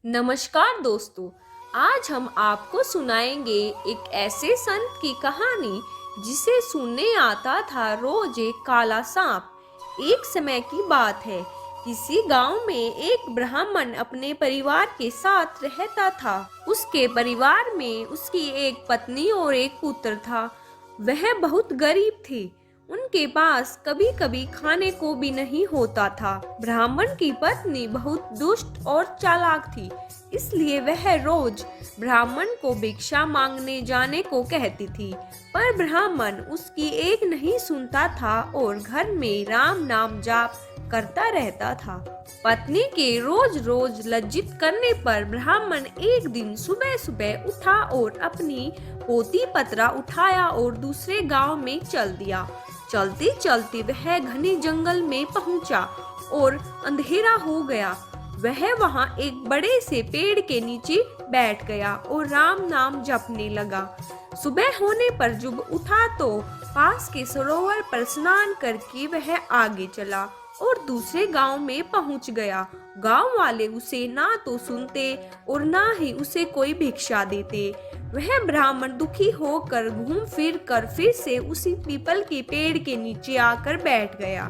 नमस्कार दोस्तों। आज हम आपको सुनाएंगे एक ऐसे संत की कहानी जिसे सुनने आता था रोज एक काला सांप। एक समय की बात है, किसी गांव में एक ब्राह्मण अपने परिवार के साथ रहता था। उसके परिवार में उसकी एक पत्नी और एक पुत्र था। वह बहुत गरीब थे। उनके पास कभी कभी खाने को भी नहीं होता था। ब्राह्मण की पत्नी बहुत दुष्ट और चालाक थी, इसलिए वह रोज ब्राह्मण को भिक्षा मांगने जाने को कहती थी। पर ब्राह्मण उसकी एक नहीं सुनता था और घर में राम नाम जाप करता रहता था। पत्नी के रोज रोज लज्जित करने पर ब्राह्मण एक दिन सुबह सुबह उठा और अपनी पोती पतरा उठाया और दूसरे गांव में चल दिया। चलते चलते वह घने जंगल में पहुंचा और अंधेरा हो गया। वह वहां एक बड़े से पेड़ के नीचे बैठ गया और राम नाम जपने लगा। सुबह होने पर जब उठा तो पास के सरोवर पर स्नान करके वह आगे चला और दूसरे गांव में पहुंच गया। गांव वाले उसे ना तो सुनते और ना ही उसे कोई भिक्षा देते। वह ब्राह्मण दुखी होकर घूम फिर कर फिर से उसी पीपल के पेड़ के नीचे आकर बैठ गया।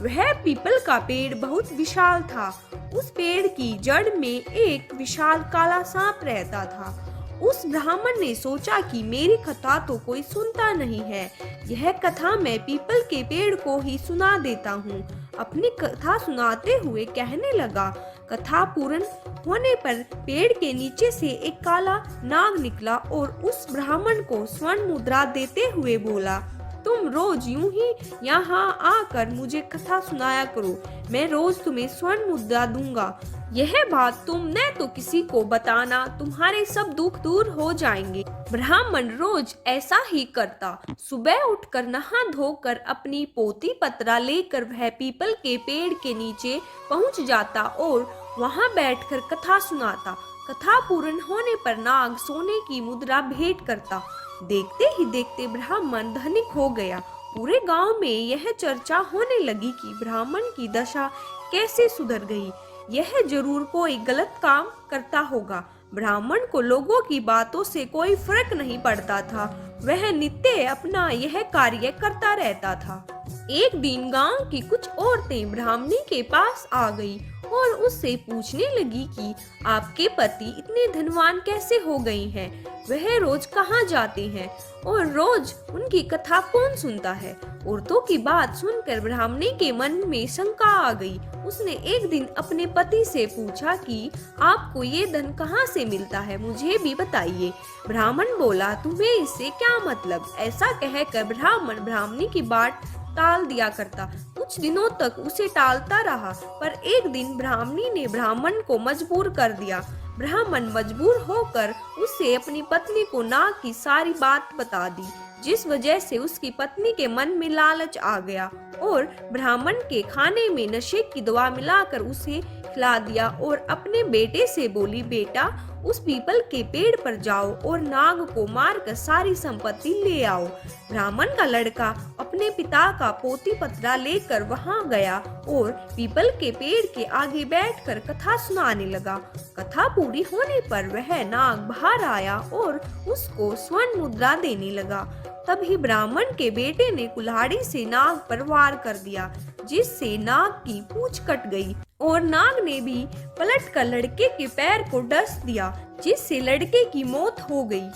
वह पीपल का पेड़ बहुत विशाल था। उस पेड़ की जड़ में एक विशाल काला सांप रहता था। उस ब्राह्मण ने सोचा कि मेरी कथा तो कोई सुनता नहीं है, यह कथा मैं पीपल के पेड़ को ही सुना देता हूँ। अपनी कथा सुनाते हुए कहने लगा। कथा पूर्ण होने पर पेड़ के नीचे से एक काला नाग निकला और उस ब्राह्मण को स्वर्ण मुद्रा देते हुए बोला, तुम रोज यूं ही यहाँ आकर मुझे कथा सुनाया करो, मैं रोज तुम्हें स्वर्ण मुद्रा दूंगा। यह बात तुम न तो किसी को बताना, तुम्हारे सब दुख दूर हो जाएंगे। ब्राह्मण रोज ऐसा ही करता। सुबह उठकर नहा धोकर अपनी पोती पतरा लेकर वह पीपल के पेड़ के नीचे पहुंच जाता और वहां बैठकर कथा सुनाता। कथा पूर्ण होने पर नाग सोने की मुद्रा भेंट करता। देखते ही देखते ब्राह्मण धनिक हो गया। पूरे गांव में यह चर्चा होने लगी कि ब्राह्मण की दशा कैसे सुधर गई। यह जरूर कोई गलत काम करता होगा। ब्राह्मण को लोगों की बातों से कोई फर्क नहीं पड़ता था। वह नित्य अपना यह कार्य करता रहता था। एक दिन गांव की कुछ औरतें ब्राह्मणी के पास आ गई और उससे पूछने लगी कि आपके पति इतने धनवान कैसे हो गई हैं? वह रोज कहाँ जाते हैं और रोज उनकी कथा कौन सुनता है? औरतों की बात सुनकर ब्राह्मणी के मन में शंका आ गई। उसने एक दिन अपने पति से पूछा कि आपको ये धन कहाँ से मिलता है, मुझे भी बताइए। ब्राह्मण बोला, तुम्हें इससे क्या मतलब? ऐसा कहकर ब्राह्मण ब्राह्मणी की बात टाल दिया करता। कुछ दिनों तक उसे टालता रहा, पर एक दिन ब्राह्मणी ने ब्राह्मण को मजबूर कर दिया। ब्राह्मण मजबूर होकर उसे अपनी पत्नी को नाग की सारी बात बता दी, जिस वजह से उसकी पत्नी के मन में लालच आ गया और ब्राह्मण के खाने में नशे की दवा मिलाकर उसे खिला दिया और अपने बेटे से बोली, बेटा उस पीपल के पेड़ पर जाओ और नाग को मारकर सारी संपत्ति ले आओ। ब्राह्मण का लड़का अपने पिता का पोती पतरा लेकर वहां गया और पीपल के पेड़ के आगे बैठकर कथा सुनाने लगा। कथा पूरी होने पर वह नाग बाहर आया और उसको स्वर्ण मुद्रा देने लगा। तभी ब्राह्मण के बेटे ने कुल्हाड़ी से नाग पर वार कर दिया, जिससे नाग की पूंछ कट गई और नाग ने भी पलटकर लड़के के पैर को डस दिया, जिससे लड़के की मौत हो गई।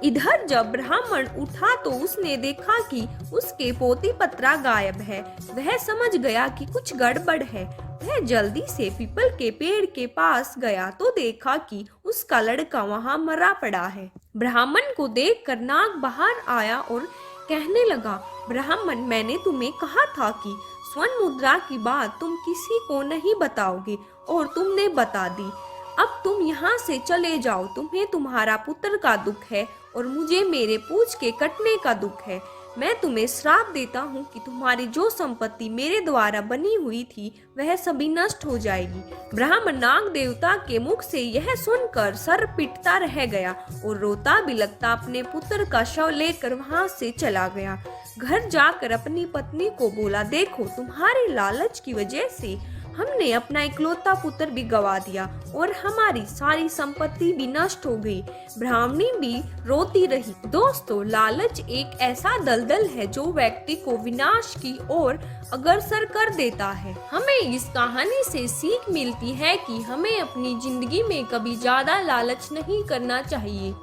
इधर जब ब्राह्मण उठा तो उसने देखा कि उसके पोती पतरा गायब है। वह समझ गया कि कुछ गड़बड़ है। वह जल्दी से पीपल के पेड़ के पास गया तो देखा कि उसका लड़का वहां मरा पड़ा है। ब्राह्मण को देखकर नाग बाहर आया और कहने लगा, ब्राह्मण, मैंने तुम्हें कहा था कि स्वर्ण मुद्रा की बात तुम किसी को नहीं बताओगे और तुमने बता दी। अब तुम यहाँ से चले जाओ, तुम्हें तुम्हारा पुत्र का दुख है और मुझे मेरे पूंछ के कटने का दुख है। मैं तुम्हें श्राप देता हूँ कि तुम्हारी जो संपत्ति मेरे द्वारा बनी हुई थी वह सभी नष्ट हो जाएगी। ब्राह्मण नाग देवता के मुख से यह सुनकर सर पिटता रह गया और रोता बिलखता अपने पुत्र का शव लेकर वहां से चला गया। घर जाकर अपनी पत्नी को बोला, देखो तुम्हारे लालच की वजह से हमने अपना इकलौता पुत्र भी गवा दिया और हमारी सारी संपत्ति भी नष्ट हो गई। ब्राह्मणी भी रोती रही। दोस्तों, लालच एक ऐसा दलदल है जो व्यक्ति को विनाश की ओर अग्रसर कर देता है। हमें इस कहानी से सीख मिलती है कि हमें अपनी जिंदगी में कभी ज्यादा लालच नहीं करना चाहिए।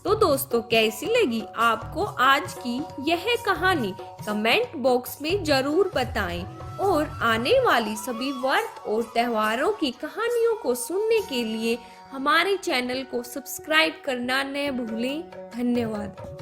तो दोस्तों, कैसी लगी आपको आज की यह कहानी? कमेंट बॉक्स में जरूर बताएं और आने वाली सभी व्रत और त्योहारों की कहानियों को सुनने के लिए हमारे चैनल को सब्सक्राइब करना न भूलें। धन्यवाद।